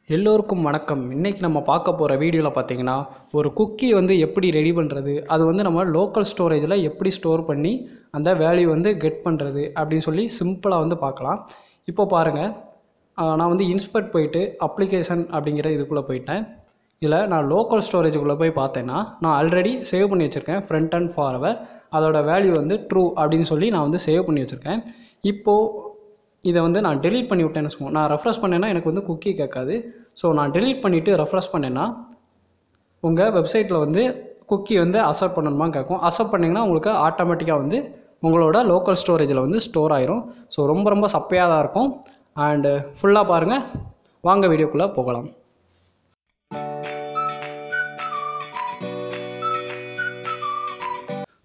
எல்லோருக்கும் வணக்கம். இன்னைக்கு நம்ம பார்க்க போகிற வீடியோவில் பார்த்தீங்கன்னா ஒரு குக்கி வந்து எப்படி ரெடி பண்ணுறது, அது வந்து நம்ம லோக்கல் ஸ்டோரேஜில் எப்படி ஸ்டோர் பண்ணி அந்த வேல்யூ வந்து கெட் பண்ணுறது அப்படின்னு சொல்லி சிம்பிளாக வந்து பார்க்கலாம். இப்போ பாருங்கள், நான் வந்து இன்ஸ்பெக்ட் போயிட்டு அப்ளிகேஷன் அப்படிங்கிற இதுக்குள்ளே போயிட்டேன். இதில் நான் லோக்கல் ஸ்டோரேஜுக்குள்ளே போய் பார்த்தேன்னா நான் ஆல்ரெடி சேவ் பண்ணி வச்சுருக்கேன் ஃப்ரண்ட் அண்ட் ஃபார்வர். அதோட வேல்யூ வந்து ட்ரூ அப்படின்னு சொல்லி நான் வந்து சேவ் பண்ணி வச்சுருக்கேன். இப்போது இதை வந்து நான் டெலீட் பண்ணி விட்டேன்னு வச்சுக்கோங்க. நான் ரெஃப்ரெஷ் பண்ணேன்னா எனக்கு வந்து குக்கி கேட்காது. ஸோ நான் டெலீட் பண்ணிவிட்டு ரெஃப்ரெஷ் பண்ணேன்னா உங்கள் வெப்சைட்டில் வந்து குக்கி வந்து அக்செப்ட் பண்ணணுமா கேட்கும். அக்செப்ட் பண்ணிங்கன்னா உங்களுக்கு ஆட்டோமேட்டிக்காக வந்து உங்களோட லோக்கல் ஸ்டோரேஜில் வந்து ஸ்டோர் ஆயிரும். ஸோ ரொம்ப சப்பையாக தான் இருக்கும். அண்டு ஃபுல்லாக பாருங்கள், வாங்க வீடியோக்குள்ளே போகலாம்.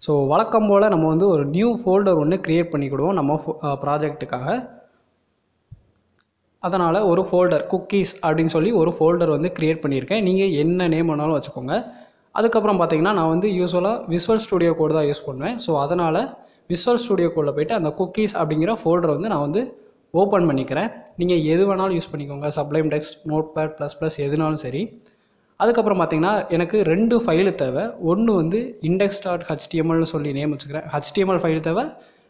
ஸோ வழக்கம் போல் நம்ம வந்து ஒரு நியூ ஃபோல்டர் ஒன்று க்ரியேட் பண்ணிக்கிடுவோம் நம்ம ப்ராஜெக்ட்டுக்காக. அதனால் ஒரு ஃபோல்டர் குக்கீஸ் அப்படின்னு சொல்லி ஒரு ஃபோல்டர் வந்து க்ரியேட் பண்ணியிருக்கேன். நீங்கள் என்ன நேம் வேணாலும் வச்சுக்கோங்க. அதுக்கப்புறம் பார்த்தீங்கன்னா நான் வந்து யூஸ்வலாக விஷுவல் ஸ்டுடியோ கோட் தான் யூஸ் பண்ணுவேன். ஸோ அதனால் விஷுவல் ஸ்டுடியோ கோடில் போய்ட்டு அந்த குக்கீஸ் அப்படிங்கிற ஃபோல்டரை வந்து நான் வந்து ஓப்பன் பண்ணிக்கிறேன். நீங்கள் எது வேணாலும் யூஸ் பண்ணிக்கோங்க, சப்ளைம் டெக்ஸ்ட், நோட்பேட் ++ எதுனாலும் சரி. அதுக்கப்புறம் பார்த்தீங்கன்னா எனக்கு 2 ஃபைலு தேவை. ஒன்று வந்து index.htmlனு சொல்லி நேம் வச்சுக்கிறேன், HTML ஃபைல் தேவை.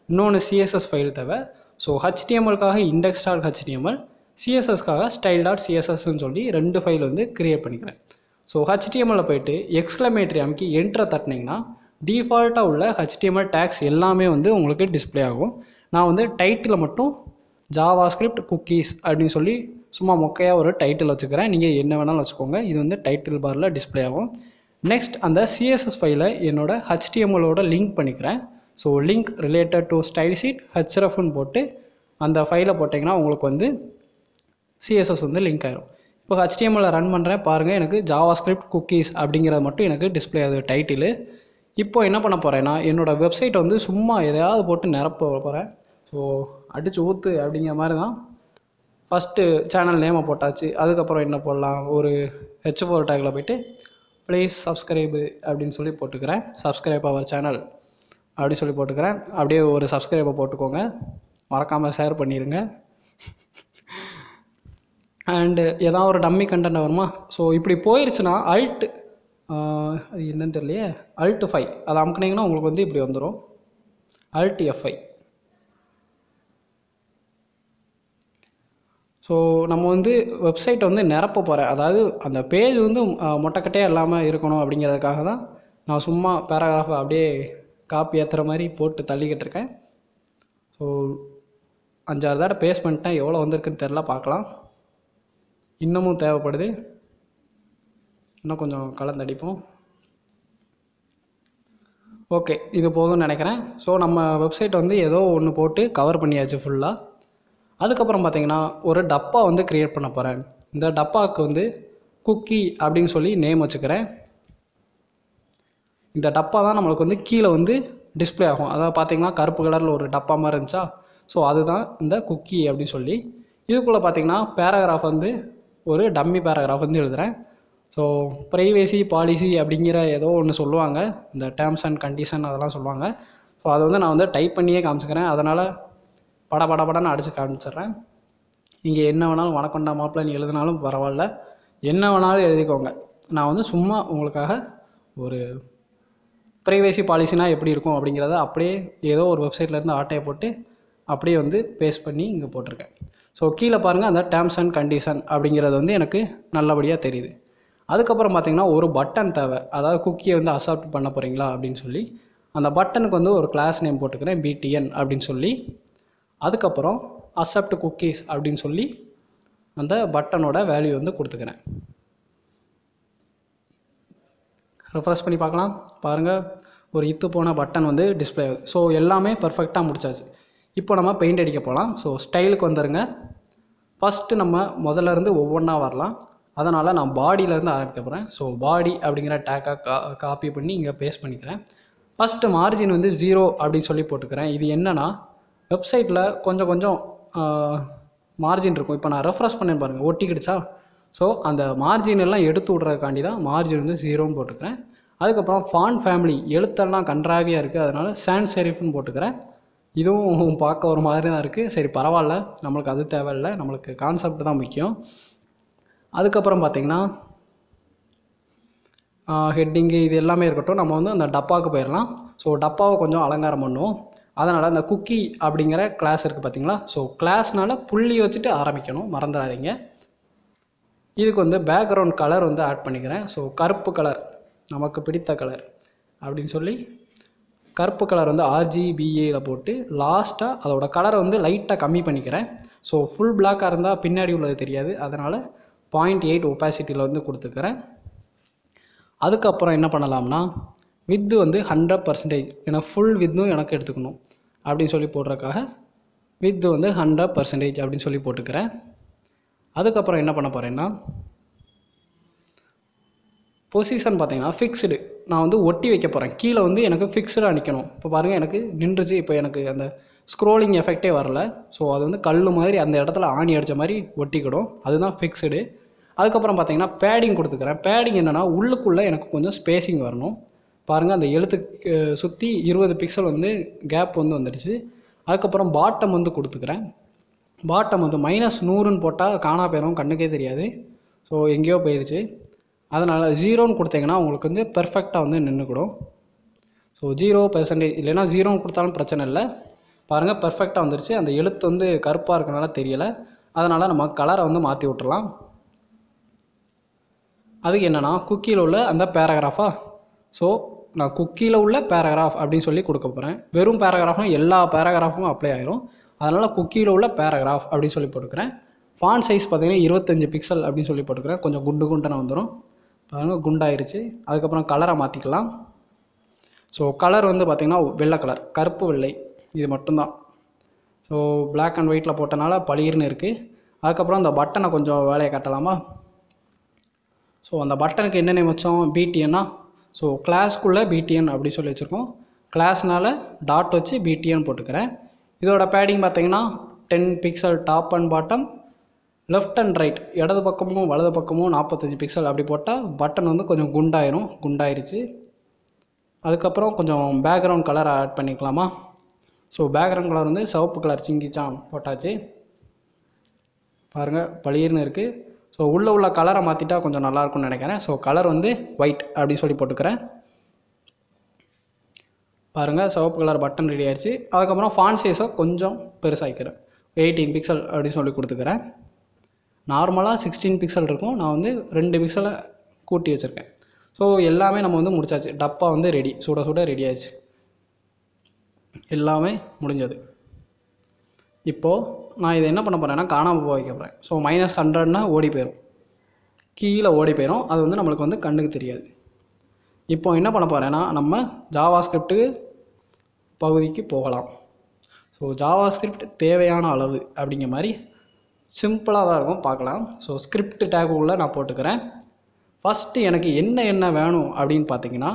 இன்னொன்று CSS ஃபைல் தேவை. ஸோ HTMLக்காக index.html, CSSக்காக style.cssன்னு சொல்லி 2 ஃபைல் வந்து க்ரியேட் பண்ணிக்கிறேன். ஸோ HTML போய்ட்டு எக்ஸ்க்ளமேட்டரி அமைக்கி என்ட்ரை தட்டினீங்கன்னா டிஃபால்ட்டாக உள்ள HTML டேக்ஸ் எல்லாமே வந்து உங்களுக்கு டிஸ்பிளே ஆகும். நான் வந்து டைட்டில் மட்டும் ஜாவாஸ்கிரிப்ட் குக்கீஸ் அப்படின்னு சொல்லி சும்மா மொக்கையாக ஒரு டைட்டில் வச்சுக்கிறேன். நீங்கள் என்ன வேணாலும் வச்சுக்கோங்க. இது வந்து டைட்டில் பாரில் டிஸ்பிளே ஆகும். நெக்ஸ்ட் அந்த CSS ஃபைலை என்னோட HTMLோட லிங்க் பண்ணிக்கிறேன். So link related to style sheet hrefன்னு போட்டு அந்த ஃபைலை போட்டிங்கன்னா உங்களுக்கு வந்து CSS வந்து லிங்க் ஆயிரும். இப்போ HTML ரன் பண்ணுறேன் பாருங்கள், எனக்கு ஜாவாஸ்கிரிப்ட் குக்கீஸ் அப்படிங்கிறது மட்டும் எனக்கு டிஸ்பிளே ஆகுது டைட்டிலு. இப்போ என்ன பண்ண போகிறேன்னா என்னோடய வெப்சைட்டை வந்து சும்மா எதையாவது போட்டு நிரப்ப போகிறேன். ஸோ அடித்து ஊற்று அப்படிங்கிற மாதிரி தான். ஃபஸ்ட்டு சேனல் நேமை போட்டாச்சு. அதுக்கப்புறம் என்ன போடலாம், ஒரு H4 டேக்கில் போய்ட்டு ப்ளீஸ் சப்ஸ்கிரைபு அப்படின்னு சொல்லி போட்டுக்கிறேன். சப்ஸ்கிரைப் அவர் சேனல் அப்படி சொல்லி போட்டுக்கிறேன். அப்படியே ஒரு சப்ஸ்கிரைபை போட்டுக்கோங்க, மறக்காமல் ஷேர் பண்ணிடுங்க. அண்டு ஏதாவது ஒரு டம்மி கண்டென்ட் வருமா. ஸோ இப்படி போயிடுச்சுன்னா அது என்னன்னு தெரியலையே, Alt+5 அதை அமுக்குனிங்கன்னா உங்களுக்கு வந்து இப்படி வந்துடும், Alt+F5. ஸோ நம்ம வந்து வெப்சைட்டை வந்து நிரப்ப போகிறேன். அதாவது அந்த பேஜ் வந்து மொட்டைக்கட்டையாக இல்லாமல் இருக்கணும் அப்படிங்கிறதுக்காக தான் நான் சும்மா பேராகிராஃபை அப்படியே காப்பி ஏற்றுற மாதிரி போட்டு தள்ளிக்கிட்டு இருக்கேன். ஸோ 5-6 தடவை பேஸ்ட் பண்ணிட்டேன். எவ்வளோ வந்திருக்குன்னு தெரில, பார்க்கலாம். இன்னமும் தேவைப்படுது, இன்னும் கொஞ்சம் கலந்தடிப்போம். ஓகே, இது போதும்னு நினைக்கிறேன். ஸோ நம்ம வெப்சைட்டை வந்து ஏதோ ஒன்று போட்டு கவர் பண்ணியாச்சு ஃபுல்லாக. அதுக்கப்புறம் பார்த்தீங்கன்னா ஒரு டப்பா வந்து க்ரியேட் பண்ண போகிறேன். இந்த டப்பாவுக்கு வந்து குக்கி அப்படின்னு சொல்லி நேம் வச்சுக்கிறேன். இந்த டப்பா தான் நம்மளுக்கு வந்து கீழே வந்து டிஸ்பிளே ஆகும். அதாவது பார்த்தீங்கன்னா கருப்பு கலரில் ஒரு டப்பா மாதிரி இருந்துச்சா, ஸோ அதுதான் இந்த குக்கி அப்படின்னு சொல்லி. இதுக்குள்ளே பார்த்தீங்கன்னா பேராகிராஃப் வந்து ஒரு டம்மி பேராகிராஃப் வந்து எழுதுகிறேன். ஸோ ப்ரைவேசி பாலிசி அப்படிங்கிற ஏதோ ஒன்று சொல்லுவாங்க, இந்த டேர்ம்ஸ் அண்ட் கண்டிஷன் அதெல்லாம் சொல்லுவாங்க. ஸோ அதை வந்து நான் வந்து டைப் பண்ணியே காமிச்சிக்கிறேன். அதனால் படன்னு அடித்து காமிச்சிட்றேன். நீங்கள் என்ன வேணாலும் வணக்கண்டா மாப்பிள்ளைன்னு எழுதினாலும் பரவாயில்ல, என்ன வேணாலும் எழுதிக்கோங்க. நான் வந்து சும்மா உங்களுக்காக ஒரு ப்ரைவேசி பாலிசினால் எப்படி இருக்கும் அப்படிங்கிறத அப்படியே ஏதோ ஒரு வெப்சைட்லேருந்து ஆட்டையை போட்டு அப்படியே வந்து பேஸ்ட் பண்ணி இங்கே போட்டிருக்கேன். ஸோ கீழே பாருங்கள், அந்த டேர்ம்ஸ் அண்ட் கண்டிஷன் அப்படிங்கிறது வந்து எனக்கு நல்லபடியாக தெரியுது. அதுக்கப்புறம் பார்த்திங்கன்னா ஒரு பட்டன் தேவை. அதாவது குக்கியை வந்து அக்செப்ட் பண்ண போகிறீங்களா அப்படின்னு சொல்லி அந்த பட்டனுக்கு வந்து ஒரு கிளாஸ் நேம் போட்டுக்கிறேன், BTN அப்படின்னு சொல்லி. அதுக்கப்புறம் அக்செப்ட் குக்கீஸ் அப்படின்னு சொல்லி அந்த பட்டனோட வேல்யூ வந்து கொடுத்துக்கிறேன். ரெஃப்ரெஷ் பண்ணி பார்க்கலாம், பாருங்கள் ஒரு இத்து போன பட்டன் வந்து டிஸ்பிளே ஆகுது. ஸோ எல்லாமே பர்ஃபெக்டாக முடிச்சாச்சு. இப்போ நம்ம பெயிண்ட் அடிக்க போகலாம். ஸோ ஸ்டைலுக்கு வந்துடுங்க. ஃபஸ்ட்டு நம்ம முதல்ல இருந்து ஒவ்வொன்றா வரலாம். அதனால் நான் பாடியிலேருந்து ஆரம்பிக்க போகிறேன். ஸோ பாடி அப்படிங்கிற டேக்காக காப்பி பண்ணி இங்கே பேஸ்ட் பண்ணிக்கிறேன். ஃபஸ்ட்டு மார்ஜின் வந்து 0 அப்படின்னு சொல்லி போட்டுக்கிறேன். இது என்னென்னா வெப்சைட்டில் கொஞ்சம் மார்ஜின் இருக்கும். இப்போ நான் ரெஃப்ரெஷ் பண்ணேன் பாருங்கள், ஒட்டிக்கிடுச்சா. ஸோ அந்த மார்ஜின் எல்லாம் எடுத்து விட்றதுக்காண்டி தான் மார்ஜின் வந்து 0ன்னு போட்டுக்கிறேன். அதுக்கப்புறம் ஃபாண்ட் ஃபேமிலி எழுத்தெல்லாம் கன்றாவியாக இருக்குது, அதனால் சான்ஸ் செரிஃப்னு போட்டுக்கிறேன். இதுவும் பார்க்க ஒரு மாதிரி தான் இருக்குது. சரி பரவாயில்ல, நம்மளுக்கு அது தேவையில்லை, நம்மளுக்கு கான்செப்ட் தான் முக்கியம். அதுக்கப்புறம் பார்த்திங்கன்னா ஹெட்டிங்கு இது எல்லாமே இருக்கட்டும். நம்ம வந்து அந்த டப்பாவுக்கு போயிடலாம். ஸோ டப்பாவை கொஞ்சம் அலங்காரம் பண்ணுவோம். அதனால் அந்த குக்கி அப்படிங்கிற கிளாஸ் இருக்குது பார்த்தீங்களா? ஸோ கிளாஸ்னால் புள்ளி வச்சுட்டு ஆரம்பிக்கணும், மறந்துடாதீங்க. இதுக்கு வந்து பேக்ரவுண்ட் கலர் வந்து ஆட் பண்ணிக்கிறேன். ஸோ கருப்பு கலர், நமக்கு பிடித்த கலர் அப்படின்னு சொல்லி கருப்பு கலர் வந்து RGBAயில் போட்டு லாஸ்ட்டாக அதோட கலரை வந்து லைட்டாக கம்மி பண்ணிக்கிறேன். ஸோ ஃபுல் பிளாக்காக இருந்தால் பின்னாடி உள்ளது தெரியாது. அதனால் 0.8 ஒப்பாசிட்டியில் வந்து கொடுத்துக்கிறேன். அதுக்கப்புறம் என்ன பண்ணலாம்னா வித்து வந்து 100%, ஏன்னா ஃபுல் வித்தும் எனக்கு எடுத்துக்கணும் அப்படின்னு சொல்லி போடுறதுக்காக வித்து வந்து 100% அப்படின்னு சொல்லி போட்டுக்கிறேன். அதுக்கப்புறம் என்ன பண்ண போகிறேன்னா பொசிஷன் பார்த்தீங்கன்னா ஃபிக்ஸ்டு நான் வந்து ஒட்டி வைக்க போகிறேன். கீழே வந்து எனக்கு ஃபிக்ஸ்டாக நிற்கணும். இப்போ பாருங்கள் எனக்கு நின்றுச்சு. இப்போ எனக்கு அந்த ஸ்க்ரோலிங் எஃபெக்டே வரல. ஸோ அது வந்து கல் மாதிரி அந்த இடத்துல ஆணி அடித்த மாதிரி ஒட்டிக்கிடும். அதுதான் ஃபிக்ஸ்டு. அதுக்கப்புறம் பார்த்தீங்கன்னா பேடிங் கொடுத்துக்கிறேன். பேடிங் என்னென்னா உள்ளுக்குள்ளே எனக்கு கொஞ்சம் ஸ்பேஸிங் வரணும். பாருங்கள் அந்த எழுத்துக்கு சுற்றி 20 பிக்சல் வந்து கேப் வந்து வந்துடுச்சு. அதுக்கப்புறம் பாட்டம் வந்து கொடுத்துக்கிறேன். பாட்டம் வந்து -100ன்னு போட்டால் காணா போயிடும், கண்ணுக்கே தெரியாது. ஸோ எங்கேயோ போயிடுச்சு. அதனால் 0ன்னு கொடுத்தீங்கன்னா உங்களுக்கு வந்து பெர்ஃபெக்டாக வந்து நின்றுக்கிடும். ஸோ 0% இல்லைன்னா 0ன்னு கொடுத்தாலும் பிரச்சனை இல்லை. பாருங்கள் பெர்ஃபெக்டாக வந்துடுச்சு. அந்த எழுத்து வந்து கருப்பாக இருக்கனால தெரியலை. அதனால் நம்ம கலரை வந்து மாற்றி விட்டுறலாம். அதுக்கு என்னென்னா குக்கியில் உள்ள அந்த பேராகிராஃபா, ஸோ நான் குக்கியில் உள்ள பேராகிராஃப் அப்படின்னு சொல்லி கொடுக்க போகிறேன். வெறும் பேராகிராஃப்னால் எல்லா பேராகிராஃபும் அப்ளை ஆயிரும். அதனால் குக்கியில் உள்ள பேராகிராஃப் அப்படின்னு சொல்லி போட்டுக்கிறேன். ஃபாண்ட் சைஸ் பார்த்தீங்கன்னா 25 பிக்சல் அப்படின்னு சொல்லி போட்டுக்கிறேன். கொஞ்சம் குண்டு குண்டனை வந்துடும். பாருங்கள் குண்டாயிருச்சு. அதுக்கப்புறம் கலரை மாற்றிக்கலாம். ஸோ கலர் வந்து பார்த்திங்கன்னா வெள்ளை கலர், கருப்பு வெள்ளை இது மட்டும்தான். ஸோ பிளாக் அண்ட் ஒயிட்டில் போட்டனால பளிர்னு இருக்குது. அதுக்கப்புறம் அந்த பட்டனை கொஞ்சம் வேலையை காட்டலாமா? ஸோ அந்த பட்டனுக்கு என்ன நேம் வச்சோம்? BTNனா. ஸோ கிளாஸ்க்குள்ளே BTN அப்படி சொல்லி வச்சுருக்கோம். கிளாஸ்னால் டாட் வச்சு BTN போட்டுக்கிறேன். இதோட பேடிங் பார்த்திங்கன்னா 10 pixel top and bottom, left and right இடது பக்கமும் வலது பக்கமும் 45 பிக்சல் அப்படி போட்டால் பட்டன் வந்து கொஞ்சம் குண்டாயிரும். குண்டாயிருச்சு. அதுக்கப்புறம் கொஞ்சம் பேக்ரவுண்ட் கலர் ஆட் பண்ணிக்கலாமா? ஸோ பேக்ரவுண்ட் கலர் வந்து சிவப்பு கலர் சிங்கிச்சான் போட்டாச்சு. பாருங்கள் பளிர்னு இருக்குது. ஸோ உள்ள கலரை மாற்றிட்டா கொஞ்சம் நல்லாயிருக்கும்னு நினைக்கிறேன். ஸோ கலர் வந்து ஒயிட் அப்படின்னு சொல்லி போட்டுக்கிறேன். பாருங்கள் சிவப்பு கலர் பட்டன் ரெடி ஆயிடுச்சு. அதுக்கப்புறம் ஃபாண்ட் சைஸை கொஞ்சம் பெருசாகிக்கிறேன். 18 பிக்சல் அப்படின்னு சொல்லி கொடுத்துக்கிறேன். நார்மலாக 16 பிக்சல் இருக்கும். நான் வந்து 2 பிக்சலை கூட்டி வச்சுருக்கேன். ஸோ எல்லாமே நம்ம வந்து முடிச்சாச்சு. டப்பா வந்து ரெடி, சுட சுட ரெடி ஆயிடுச்சு. எல்லாமே முடிஞ்சது. இப்போது நான் இதை என்ன பண்ண போகிறேன்னா காணாமல் போக வைக்க போகிறேன். ஸோ -100னா ஓடி போயிடும், கீழே ஓடி போயிடும். அது வந்து நம்மளுக்கு வந்து கண்ணுக்கு தெரியாது. இப்போ என்ன பண்ண போகிறேன்னா நம்ம ஜாவாஸ்கிரிப்ட் பகுதிக்கு போகலாம். ஸோ ஜாவாஸ்கிரிப்ட் தேவையான அளவு அப்படிங்கிற மாதிரி சிம்பிளாக தான் இருக்கும், பார்க்கலாம். ஸோ ஸ்கிரிப்ட் டேக்குள்ளே நான் போட்டுக்கிறேன். ஃபஸ்ட்டு எனக்கு என்ன வேணும் அப்படின்னு பார்த்தீங்கன்னா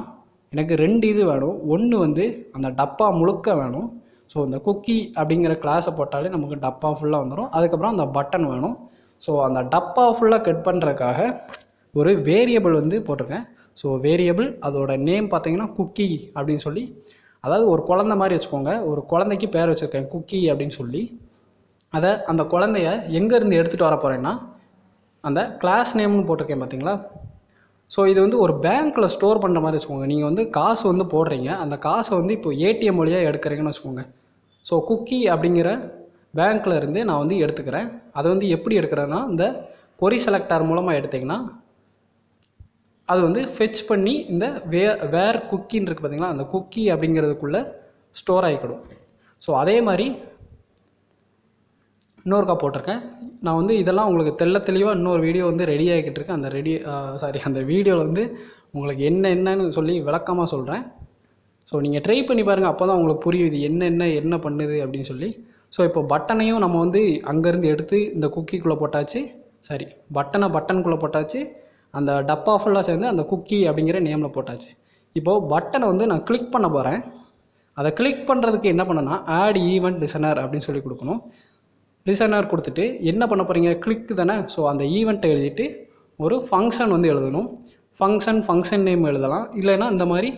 எனக்கு 2 இது வேணும். ஒன்று வந்து அந்த டப்பா முழுக்க வேணும். ஸோ இந்த குக்கி அப்படிங்கிற கிளாஸை போட்டாலே நமக்கு டப்பா ஃபுல்லாக வந்துடும். அதுக்கப்புறம் அந்த பட்டன் வேணும். ஸோ அந்த டப்பா ஃபுல்லாக கட் பண்ணுறதுக்காக ஒரு வேரியபிள் வந்து போட்டிருக்கேன். ஸோ வேரியபிள் அதோட நேம் பார்த்தீங்கன்னா குக்கி அப்படின்னு சொல்லி, அதாவது ஒரு குழந்தை மாதிரி வச்சுக்கோங்க. ஒரு குழந்தைக்கு பேர் வச்சுருக்கேன் குக்கி அப்படின்னு சொல்லி. அதை அந்த குழந்தைய எங்கேருந்து எடுத்துகிட்டு வர போகிறேன்னா அந்த கிளாஸ் நேம்னு போட்டிருக்கேன் பார்த்தீங்களா? ஸோ இது வந்து ஒரு பேங்க்கில் ஸ்டோர் பண்ணுற மாதிரி வச்சுக்கோங்க. நீங்கள் வந்து காசு வந்து போடுறீங்க, அந்த காசை வந்து இப்போ ATM வழியாக எடுக்கிறீங்கன்னு வச்சுக்கோங்க. ஸோ குக்கி அப்படிங்கிற பேங்க்கில் இருந்து நான் வந்து எடுத்துக்கிறேன். அதை வந்து எப்படி எடுக்கிறேன்னா இந்த கொரி செலக்டார் மூலமாக எடுத்திங்கன்னா அது வந்து ஃபெச் பண்ணி இந்த வேர் குக்கின்னு இருக்குது பார்த்தீங்களா, அந்த குக்கி அப்படிங்கிறதுக்குள்ளே ஸ்டோர் ஆகிக்கிடும். ஸோ அதே மாதிரி இன்னொருக்கா போட்டிருக்கேன். நான் வந்து இதெல்லாம் உங்களுக்கு தெளிவாக இன்னொரு வீடியோ வந்து ரெடி ஆகிக்கிட்டு இருக்கேன். அந்த வீடியோவில் வந்து உங்களுக்கு என்னன்னு சொல்லி விளக்கமாக சொல்கிறேன். ஸோ நீங்கள் ட்ரை பண்ணி பாருங்கள், அப்போ தான் உங்களுக்கு புரியுது என்ன பண்ணுது அப்படின்னு சொல்லி. ஸோ இப்போ பட்டனையும் நம்ம வந்து அங்கேருந்து எடுத்து இந்த குக்கிக்குள்ளே போட்டாச்சு. சரி, பட்டனுக்குள்ளே போட்டாச்சு. அந்த டப்பா ஃபுல்லாக சேர்ந்து அந்த குக்கி அப்படிங்கிற நேமில் போட்டாச்சு. இப்போது பட்டனை வந்து நான் கிளிக் பண்ண போகிறேன். அதை கிளிக் பண்ணுறதுக்கு என்ன பண்ணணும்னா ஆட் ஈவெண்ட் டிசைனர் அப்படின்னு சொல்லி கொடுக்கணும். டிசைனர் கொடுத்துட்டு என்ன பண்ண போகிறீங்க, கிளிக் தானே. ஸோ அந்த ஈவெண்ட்டை எழுதிட்டு ஒரு ஃபங்க்ஷன் வந்து எழுதணும். ஃபங்க்ஷன் நேம் எழுதலாம். இல்லைன்னா இந்த மாதிரி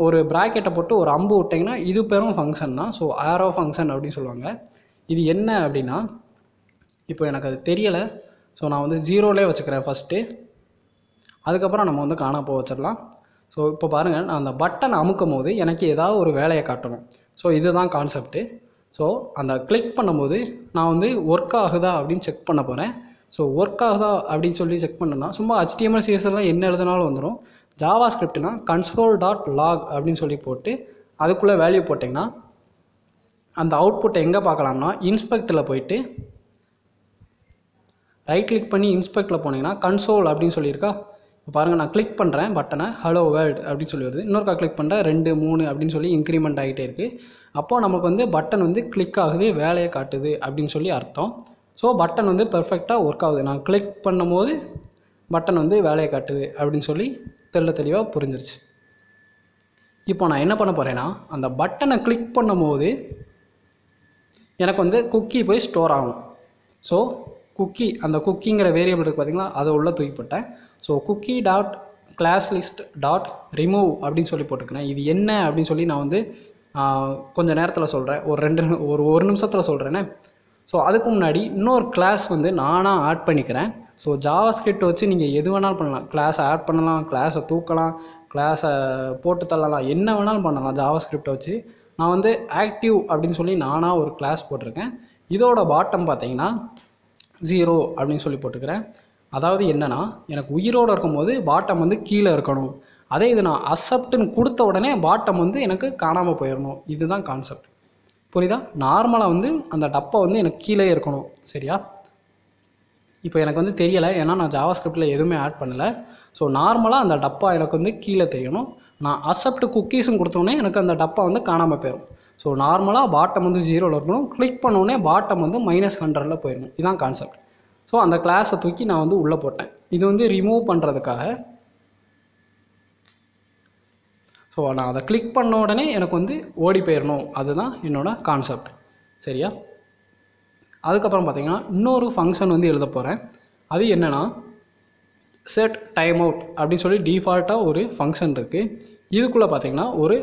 ஒரு ப்ராக்கெட்டை போட்டு ஒரு அம்பு விட்டிங்கன்னா இது பேரும் ஃபங்க்ஷன் தான். ஸோ ஆரோ ஃபங்க்ஷன் அப்படின்னு சொல்லுவாங்க. இது என்ன அப்படின்னா இப்போ எனக்கு அது தெரியலை. ஸோ நான் வந்து 0லே வச்சுக்கிறேன் ஃபஸ்ட்டு. அதுக்கப்புறம் நம்ம வந்து காணா போக வச்சிடலாம். ஸோ இப்போ பாருங்கள், நான் அந்த பட்டன் அமுக்கும் போது எனக்கு ஏதாவது ஒரு வேலையை காட்டணும். ஸோ இதுதான் கான்செப்ட்டு. ஸோ அந்த கிளிக் பண்ணும்போது நான் வந்து ஒர்க் ஆகுதா அப்படின்னு செக் பண்ண போகிறேன். ஸோ ஒர்க் ஆகுதா அப்படின்னு சொல்லி செக் பண்ணேன்னா சும்மா HTML CSS என்ன எழுதினாலும் வந்துடும். ஜாவா ஸ்கிரிப்ட்னா console.log அப்படின்னு சொல்லி போட்டு அதுக்குள்ளே வேல்யூ போட்டிங்கன்னா அந்த அவுட்புட்டை எங்கே பார்க்கலாம்னா இன்ஸ்பெக்டில் போயிட்டு ரைட் கிளிக் பண்ணி இன்ஸ்பெக்டில் போனீங்கன்னா கன்சோல் அப்படின்னு சொல்லியிருக்கா. இப்போ பாருங்கள், நான் கிளிக் பண்ணுறேன் பட்டனை, ஹலோ வேர்ல்டு அப்படின்னு சொல்லி வருது. இன்னொருக்கா கிளிக் பண்ணுறேன், 2 3 அப்படின்னு சொல்லி இன்க்ரிமெண்ட் ஆகிட்டே இருக்குது. அப்போது நமக்கு வந்து பட்டன் வந்து கிளிக் ஆகுது, வேலையை காட்டுது அப்படின்னு சொல்லி அர்த்தம். ஸோ பட்டன் வந்து பெர்ஃபெக்டாக ஒர்க் ஆகுது. நான் கிளிக் பண்ணும்போது பட்டன் வந்து வேலையை காட்டுது அப்படின்னு சொல்லி தெளிவாக புரிஞ்சிருச்சு. இப்போ நான் என்ன பண்ண போகிறேன்னா, அந்த பட்டனை கிளிக் பண்ணும்போது எனக்கு வந்து குக்கி போய் ஸ்டோர் ஆகும். ஸோ குக்கி, அந்த குக்கிங்கிற வேரியபிள் இருக்குது பார்த்தீங்களா, அதை உள்ளே தூக்கிப்பட்டேன். So cookie dot class list dot remove அப்படின்னு சொல்லி போட்டுக்கிறேன். இது என்ன அப்படின்னு சொல்லி நான் வந்து கொஞ்சம் நேரத்தில் சொல்கிறேன், ஒரு நிமிஷத்தில் சொல்கிறேன்னே. ஸோ அதுக்கு முன்னாடி இன்னொரு கிளாஸ் வந்து நானாக ஆட் பண்ணிக்கிறேன். ஸோ ஜாவா ஸ்கிரிப்ட் வச்சு நீங்கள் எது வேணாலும் பண்ணலாம். கிளாஸை ஆட் பண்ணலாம், கிளாஸை தூக்கலாம், கிளாஸை போட்டு தள்ளலாம், என்ன வேணாலும் பண்ணலாம் ஜாவா ஸ்கிரிப்டை வச்சு. நான் வந்து ஆக்டிவ் அப்படின்னு சொல்லி நானாக ஒரு கிளாஸ் போட்டிருக்கேன். இதோட பாட்டம் பார்த்தீங்கன்னா 0 அப்படின்னு சொல்லி போட்டுக்கிறேன். அதாவது என்னென்னா, எனக்கு உயிரோடு இருக்கும்போது பாட்டம் வந்து கீழே இருக்கணும். அதே இது நான் அக்செப்ட்னு கொடுத்த உடனே பாட்டம் வந்து எனக்கு காணாமல் போயிடணும். இதுதான் கான்செப்ட். புரியுதா? நார்மலாக வந்து அந்த டப்பா வந்து எனக்கு கீழே இருக்கணும். சரியா? இப்போ எனக்கு வந்து தெரியலை, ஏன்னா நான் ஜாவா ஸ்கிரிப்டில் எதுவுமே ஆட் பண்ணலை. ஸோ நார்மலாக அந்த டப்பா எனக்கு வந்து கீழே தெரியணும். நான் அக்செப்ட் குக்கீஸும் கொடுத்தோன்னே எனக்கு அந்த டப்பா வந்து காணாமல் போயிடும். ஸோ நார்மலாக பாட்டம் வந்து 0ல் இருக்கணும். கிளிக் பண்ணோடனே பாட்டம் வந்து -100ல் போயிடணும். இதுதான் கான்செப்ட். ஸோ அந்த கிளாஸை தூக்கி நான் வந்து உள்ளே போட்டேன். இது வந்து ரிமூவ் பண்ணுறதுக்காக. ஸோ நான் அதை கிளிக் பண்ண உடனே எனக்கு வந்து ஓடி போயிடணும். அதுதான் என்னோடய கான்செப்ட். சரியா? அதுக்கப்புறம் பார்த்தீங்கன்னா இன்னொரு ஃபங்க்ஷன் வந்து எழுத போகிறேன். அது என்னென்னா செட் டைம் அவுட் அப்படின்னு சொல்லி டிஃபால்ட்டாக ஒரு ஃபங்க்ஷன் இருக்குது. இதுக்குள்ளே பார்த்தீங்கன்னா ஒரு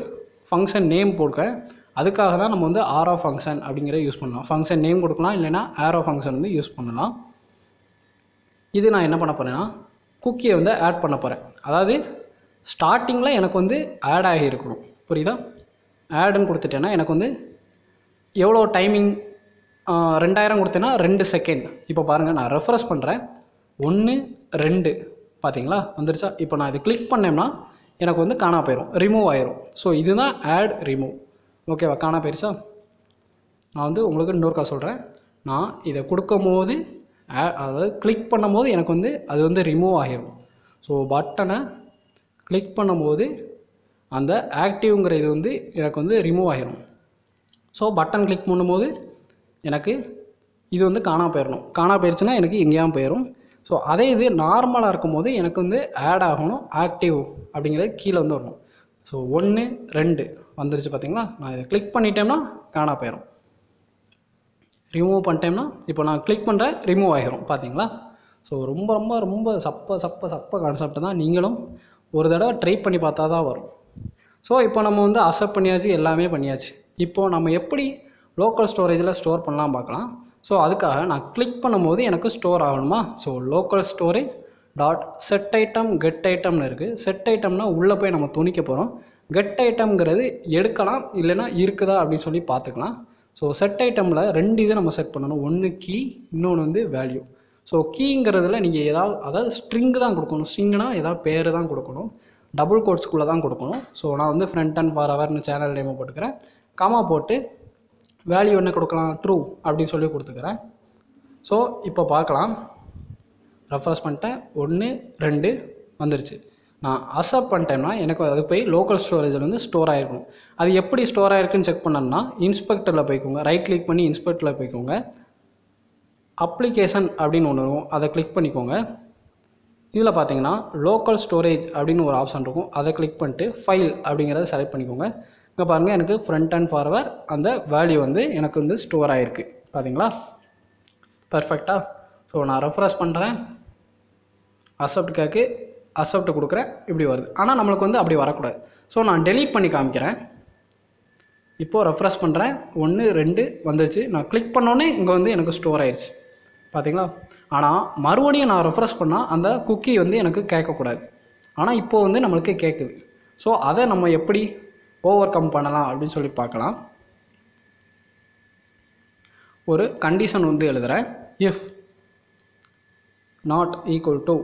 ஃபங்க்ஷன் நேம் போடுங்க. அதுக்காக தான் நம்ம வந்து ஆரோ ஃபங்க்ஷன் அப்படிங்கிற யூஸ் பண்ணலாம். ஃபங்க்ஷன் நேம் கொடுக்கலாம், இல்லைனா ஆரோ ஃபங்க்ஷன் வந்து யூஸ் பண்ணலாம். இது நான் என்ன பண்ண போகிறேன்னா குக்கியை வந்து ஆட் பண்ண போகிறேன். அதாவது ஸ்டார்டிங்கில் எனக்கு வந்து ஆட் ஆகியிருக்கணும். புரியுதா? ஆடுன்னு கொடுத்துட்டேன்னா எனக்கு வந்து எவ்வளோ டைமிங் 2000 கொடுத்தேன்னா 2 செகண்ட். இப்போ பாருங்கள், நான் ரெஃப்ரெஷ் பண்ணுறேன், 1 2 பார்த்தீங்களா வந்துருச்சா? இப்போ நான் இது கிளிக் பண்ணேன்னா எனக்கு வந்து காணா போயிடும், ரிமூவ் ஆயிரும். ஸோ இதுதான் ஆட் ரிமூவ். ஓகேவா? காணா போயிடுச்சா? நான் வந்து உங்களுக்கு இன்னொருக்கா சொல்கிறேன். நான் இதை கொடுக்கும் போது அதாவது கிளிக் பண்ணும் போது எனக்கு வந்து அது வந்து ரிமூவ் ஆகிடும். ஸோ பட்டனை கிளிக் பண்ணும்போது அந்த ஆக்டிவ்ங்கிற இது வந்து எனக்கு வந்து ரிமூவ் ஆகிடும். ஸோ பட்டன் கிளிக் பண்ணும்போது எனக்கு இது வந்து காணா போயிடணும். காணா போயிடுச்சுன்னா எனக்கு எங்கேயாவது போயிடும். ஸோ அதே இது நார்மலாக இருக்கும்போது எனக்கு வந்து ஆட் ஆகணும், ஆக்டிவ் அப்படிங்கிறது கீழே வந்து வரணும். ஸோ 1 2 வந்துருச்சு பார்த்தீங்களா? நான் இதை கிளிக் பண்ணிட்டேன்னா காணா போயிடும். ரிமூவ் பண்ணிட்டேன்னா இப்போ நான் கிளிக் பண்ணுறேன், ரிமூவ் ஆகிரும். பார்த்தீங்களா? ஸோ ரொம்ப ரொம்ப ரொம்ப சப்ப கான்செப்ட் தான். நீங்களும் ஒரு தடவை ட்ரை பண்ணி பார்த்தா தான் வரும். ஸோ இப்போ நம்ம வந்து அக்செப்ட் பண்ணியாச்சு, எல்லாமே பண்ணியாச்சு. இப்போது நம்ம எப்படி லோக்கல் ஸ்டோரேஜில் ஸ்டோர் பண்ணலாம் பார்க்கலாம். ஸோ அதுக்காக நான் கிளிக் பண்ணும்போது எனக்கு ஸ்டோர் ஆகணுமா? So local storage dot set item get ஐட்டம்னு இருக்குது. செட் ஐட்டம்னா உள்ளே போய் நம்ம துணிக்க போகிறோம். கெட் ஐட்டம்ங்கிறது எடுக்கலாம், இல்லைனா இருக்குதா அப்படின்னு சொல்லி பார்த்துக்கலாம். ஸோ செட் ஐட்டமில் 2 இது நம்ம செட் பண்ணணும். ஒன்று கீ, இன்னொன்று வந்து வேல்யூ. ஸோ கீங்கிறதுல நீங்கள் அதாவது ஸ்ட்ரிங்கு தான் கொடுக்கணும். ஸ்ட்ரிங்குனா ஏதாவது பேர் தான் கொடுக்கணும், டபுள் கோட்ஸ்குள்ளே தான் கொடுக்கணும். ஸோ நான் வந்து ஃப்ரண்ட் அண்ட் ஃபார்வர்ட்னு சேனல் நேமை போட்டுக்கிறேன். கமா போட்டு வேல்யூ என்ன கொடுக்கலாம், ட்ரூ அப்படின்னு சொல்லி கொடுத்துக்கிறேன். ஸோ இப்போ பார்க்கலாம், ரெஃப்ரெஷ் பண்ணிட்டேன், 1 2 வந்துருச்சு. நான் அக்செப்ட் பண்ணிட்டேன்னா எனக்கு அது போய் லோக்கல் ஸ்டோரேஜில் வந்து ஸ்டோர் ஆகிருக்கணும். அது எப்படி ஸ்டோர் ஆகிருக்குன்னு செக் பண்ணணும்னா இன்ஸ்பெக்டரில் போய்க்கோங்க, ரைட் கிளிக் பண்ணி இன்ஸ்பெக்டரில் போய்க்கோங்க, அப்ளிகேஷன் அப்படின்னு ஒன்று இருக்கும், அதை கிளிக் பண்ணிக்கோங்க. இதில் பார்த்தீங்கன்னா லோக்கல் ஸ்டோரேஜ் அப்படின்னு ஒரு ஆப்ஷன் இருக்கும், அதை கிளிக் பண்ணிட்டு ஃபைல் அப்படிங்கிறத செலக்ட் பண்ணிக்கோங்க. இங்கே பாருங்கள், எனக்கு ஃப்ரண்ட் அண்ட் ஃபார்வர்ட் அந்த வேல்யூ வந்து எனக்கு வந்து ஸ்டோர் ஆகிருக்கு. பார்த்தீங்களா? பர்ஃபெக்டாக. ஸோ நான் ரெஃப்ரெஷ் பண்ணுறேன், அக்செப்ட் கேட்கு, அக்செப்ட் கொடுக்குறேன், இப்படி வருது. ஆனால் நம்மளுக்கு வந்து அப்படி வரக்கூடாது. ஸோ நான் டெலீட் பண்ணி காமிக்கிறேன். இப்போது ரெஃப்ரெஷ் பண்ணுறேன், 1 2 வந்துருச்சு. நான் கிளிக் பண்ணோன்னே இங்கே வந்து எனக்கு ஸ்டோர் ஆயிடுச்சு. பார்த்தீங்களா? ஆனால் மறுபடியும் நான் ரெஃப்ரெஷ் பண்ணால் அந்த குக்கி வந்து எனக்கு கேட்கக்கூடாது. ஆனால் இப்போ வந்து நம்மளுக்கு கேட்குது. ஸோ அதை நம்ம எப்படி ஓவர் கம் பண்ணலாம் அப்படின்னு சொல்லி பார்க்கலாம். ஒரு கண்டிஷன் வந்து எழுதுகிறேன். If not equal to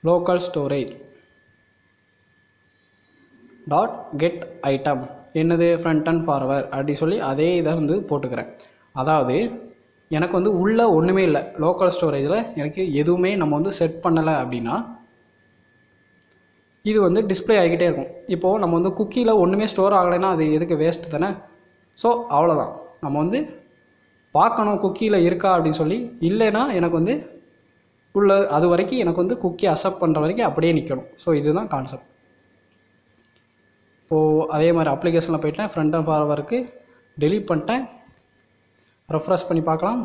local storage dot get item என்னது ஃப்ரண்ட் அண்ட் ஃபார்வர்ட் அப்படி சொல்லி அதே இதை வந்து போட்டுக்கிறேன். அதாவது எனக்கு வந்து உள்ளே ஒன்றுமே இல்லை, லோக்கல் ஸ்டோரேஜில் எனக்கு எதுவுமே நம்ம வந்து செட் பண்ணலை அப்படின்னா இது வந்து டிஸ்பிளே ஆகிக்கிட்டே இருக்கும். இப்போது நம்ம வந்து குக்கியில் ஒன்றுமே ஸ்டோர் ஆகலைன்னா அது எதுக்கு வேஸ்ட்டு தானே. ஸோ அவ்வளோதான், நம்ம வந்து பார்க்கணும் குக்கியில் இருக்கா அப்படின்னு சொல்லி. இல்லைன்னா எனக்கு வந்து உள்ள அது வரைக்கும் எனக்கு வந்து குக்கி அக்செப்ட் பண்ணுற வரைக்கும் அப்படியே நிற்கணும். ஸோ இதுதான் கான்செப்ட். இப்போது அதே மாதிரி அப்ளிகேஷனில் போயிட்டேன், ஃப்ரண்ட் அண்ட் ஃபார்வர்டுக்கு டெலீட் பண்ணிட்டேன். ரெஃப்ரெஷ் பண்ணி பார்க்கலாம்.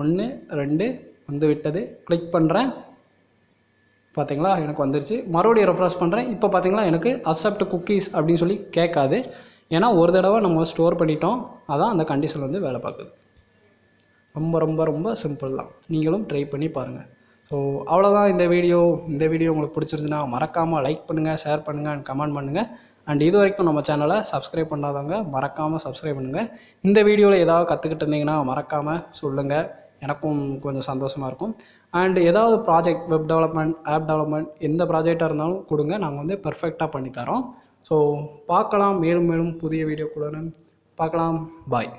1 2 வந்து விட்டது. கிளிக் பண்ணுறேன், பார்த்தீங்களா எனக்கு வந்துருச்சு. மறுபடியும் ரெஃப்ரெஷ் பண்ணுறேன். இப்போ பார்த்தீங்களா எனக்கு அக்செப்ட் குக்கீஸ் அப்படின்னு சொல்லி கேட்காது. ஏன்னா ஒரு தடவை நம்ம ஸ்டோர் பண்ணிட்டோம். அதான் அந்த கண்டிஷன் வந்து வேலை பார்க்குது. ரொம்ப ரொம்ப ரொம்ப சிம்பிள் தான், நீங்களும் ட்ரை பண்ணி பாருங்கள். ஸோ அவ்வளோதான் இந்த வீடியோ. இந்த வீடியோ உங்களுக்கு பிடிச்சிருந்துச்சுன்னா மறக்காமல் லைக் பண்ணுங்கள், ஷேர் பண்ணுங்கள் அண்ட் கமெண்ட் பண்ணுங்கள். அண்ட் இது வரைக்கும் நம்ம சேனலை சப்ஸ்கிரைப் பண்ணாதவங்க மறக்காமல் சப்ஸ்கிரைப் பண்ணுங்கள். இந்த வீடியோவில் ஏதாவது கற்றுக்கிட்டு இருந்தீங்கன்னா மறக்காமல் சொல்லுங்கள், எனக்கும் கொஞ்சம் சந்தோஷமாக இருக்கும். அண்ட் ஏதாவது project, web development, app development எந்த ப்ராஜெக்டாக இருந்தாலும் கொடுங்க, நாங்கள் வந்து பெர்ஃபெக்டாக பண்ணித்தரோம். ஸோ பார்க்கலாம், மேலும் மேலும் புதிய வீடியோக்குள்ள பார்க்கலாம். பாய்.